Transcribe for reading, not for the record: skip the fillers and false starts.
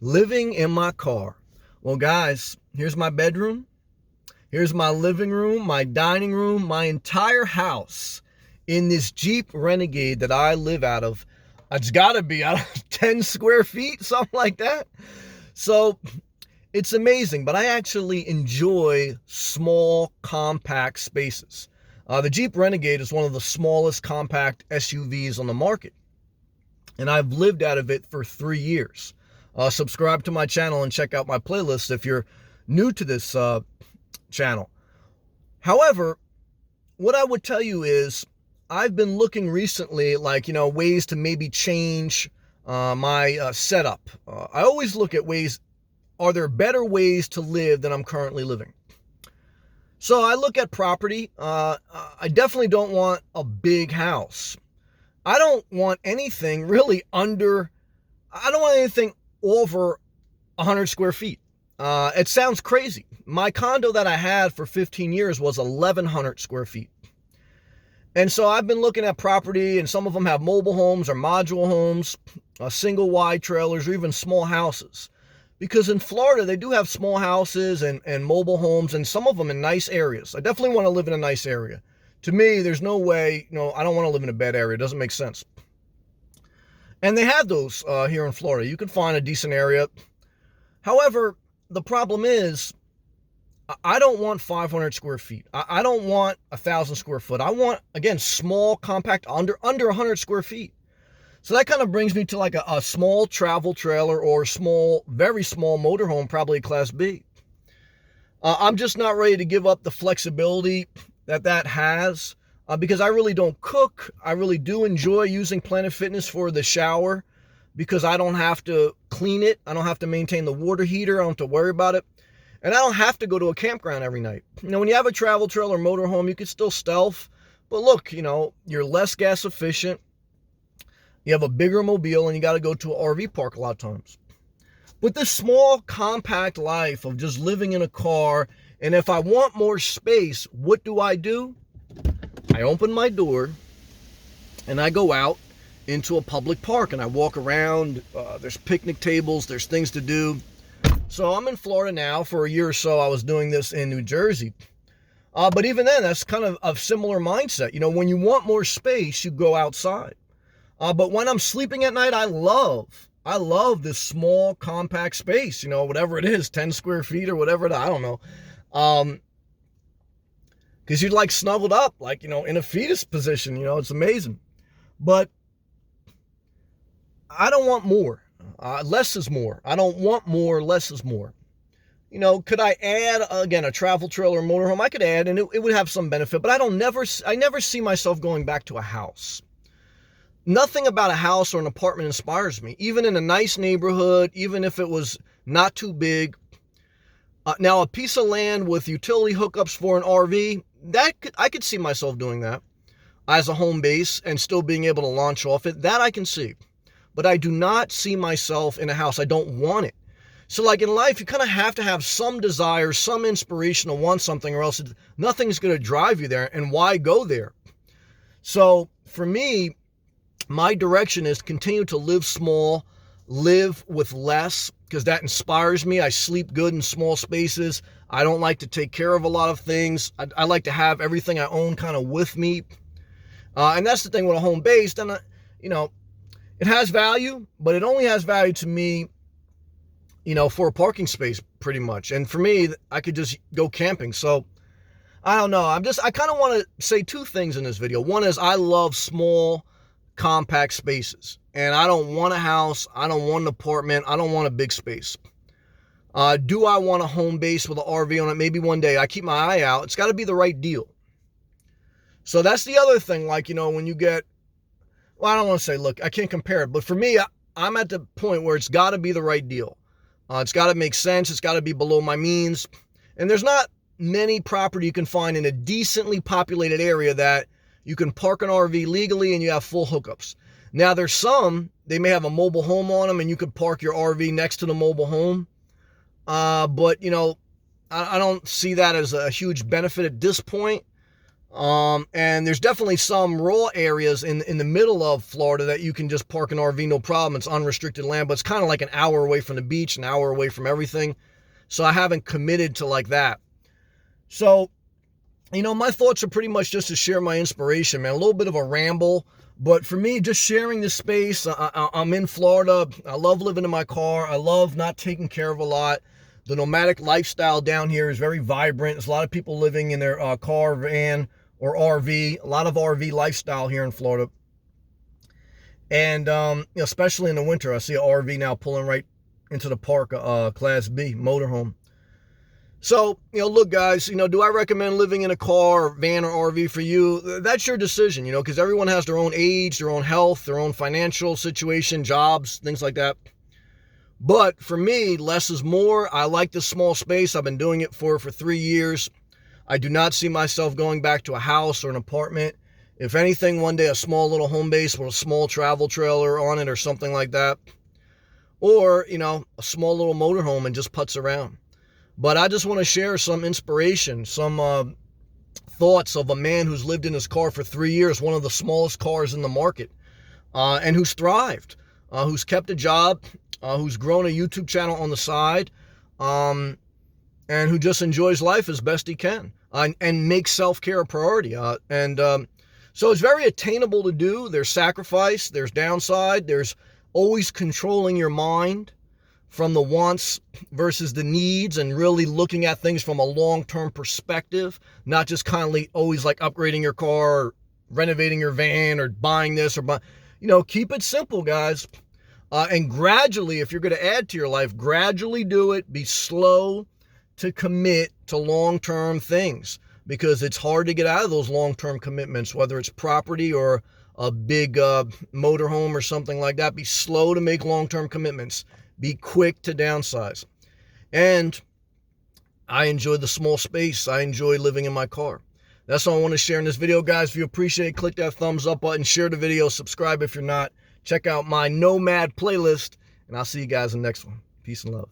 Living in my car. Well, guys, here's my bedroom. Here's my living room, my dining room, my entire house in this Jeep Renegade that I live out of. It's got to be out of 10 square feet, something like that. So it's amazing, but I actually enjoy small, compact spaces. The Jeep Renegade is one of the smallest compact SUVs on the market, and I've lived out of it for 3 years. Subscribe to my channel and check out my playlist if you're new to this channel. However, what I would tell you is I've been looking recently, ways to maybe change my setup. I always look at ways, are there better ways to live than I'm currently living? So I look at property. I definitely don't want a big house. I don't want anything really I don't want anything over 100 square feet. It sounds crazy. My condo that I had for 15 years was 1,100 square feet. And so I've been looking at property, and some of them have mobile homes or module homes, single wide trailers, or even small houses. Because in Florida, they do have small houses and mobile homes, and some of them in nice areas. I definitely want to live in a nice area. To me, there's no way, I don't want to live in a bad area. It doesn't make sense. And they have those here in Florida. You can find a decent area. However, the problem is, I don't want 500 square feet. I don't want 1,000 square foot. I want, again, small, compact, under 100 square feet. So that kind of brings me to like a small travel trailer or very small motorhome, probably Class B. I'm just not ready to give up the flexibility that has because I really don't cook. I really do enjoy using Planet Fitness for the shower because I don't have to clean it. I don't have to maintain the water heater. I don't have to worry about it. And I don't have to go to a campground every night. When you have a travel trailer or motorhome, you can still stealth. But look, you're less gas efficient. You have a bigger mobile, and you got to go to an RV park a lot of times. But this small, compact life of just living in a car, and if I want more space, what do? I open my door, and I go out into a public park, and I walk around. There's picnic tables. There's things to do. So I'm in Florida now. For a year or so, I was doing this in New Jersey. But even then, that's kind of a similar mindset. When you want more space, you go outside. But when I'm sleeping at night, I love this small, compact space, whatever it is, 10 square feet or whatever I don't know. Because you're like snuggled up, in a fetus position, it's amazing. But I don't want more. Less is more. I don't want more. Less is more. Could I add, again, a travel trailer or motorhome? I could add, and it would have some benefit, but I never see myself going back to a house. Nothing about a house or an apartment inspires me, even in a nice neighborhood, even if it was not too big. Now, a piece of land with utility hookups for an RV, I could see myself doing that as a home base and still being able to launch off it. That I can see. But I do not see myself in a house. I don't want it. So like in life, you kind of have to have some desire, some inspiration to want something, or else nothing's going to drive you there. And why go there? So for me, my direction is continue to live small, live with less, because that inspires me. I sleep good in small spaces. I don't like to take care of a lot of things. I like to have everything I own kind of with me. And that's the thing with a home base. Then, it has value, but it only has value to me, for a parking space pretty much. And for me, I could just go camping. So I don't know. I kind of want to say two things in this video. One is I love small, compact spaces, and I don't want a house. I don't want an apartment. I don't want a big space. Do I want a home base with an RV on it? Maybe one day. I keep my eye out. It's got to be the right deal. So that's the other thing. When you get, I don't want to say, look, I can't compare it, but for me, I'm at the point where it's got to be the right deal. It's got to make sense. It's got to be below my means. And there's not many property you can find in a decently populated area that you can park an RV legally and you have full hookups. Now, there's some, they may have a mobile home on them and you could park your RV next to the mobile home. But, I don't see that as a huge benefit at this point. And there's definitely some raw areas in the middle of Florida that you can just park an RV, no problem. It's unrestricted land, but it's kind of like an hour away from the beach, an hour away from everything. So I haven't committed to like that. So, my thoughts are pretty much just to share my inspiration, man. A little bit of a ramble, but for me, just sharing this space. I'm in Florida. I love living in my car. I love not taking care of a lot. The nomadic lifestyle down here is very vibrant. There's a lot of people living in their car, van, or RV. A lot of RV lifestyle here in Florida. And especially in the winter, I see an RV now pulling right into the park, Class B motorhome. So, look, guys, do I recommend living in a car, van, or RV for you? That's your decision, because everyone has their own age, their own health, their own financial situation, jobs, things like that. But for me, less is more. I like this small space. I've been doing it for 3 years. I do not see myself going back to a house or an apartment. If anything, one day a small little home base with a small travel trailer on it or something like that. Or, a small little motorhome and just putz around. But I just want to share some inspiration, some thoughts of a man who's lived in his car for 3 years, one of the smallest cars in the market, and who's thrived, who's kept a job, who's grown a YouTube channel on the side, and who just enjoys life as best he can, and makes self-care a priority. So it's very attainable to do. There's sacrifice, there's downside, there's always controlling your mind from the wants versus the needs, and really looking at things from a long-term perspective, not just kindly always like upgrading your car or renovating your van or buying this or keep it simple, guys. And gradually, if you're going to add to your life, gradually do it. Be slow to commit to long-term things, because it's hard to get out of those long-term commitments, whether it's property or a big motorhome or something like that. Be slow to make long-term commitments. Be quick to downsize. And I enjoy the small space. I enjoy living in my car. That's all I want to share in this video, guys. If you appreciate it, click that thumbs up button, share the video, subscribe if you're not. Check out my Nomad playlist, and I'll see you guys in the next one. Peace and love.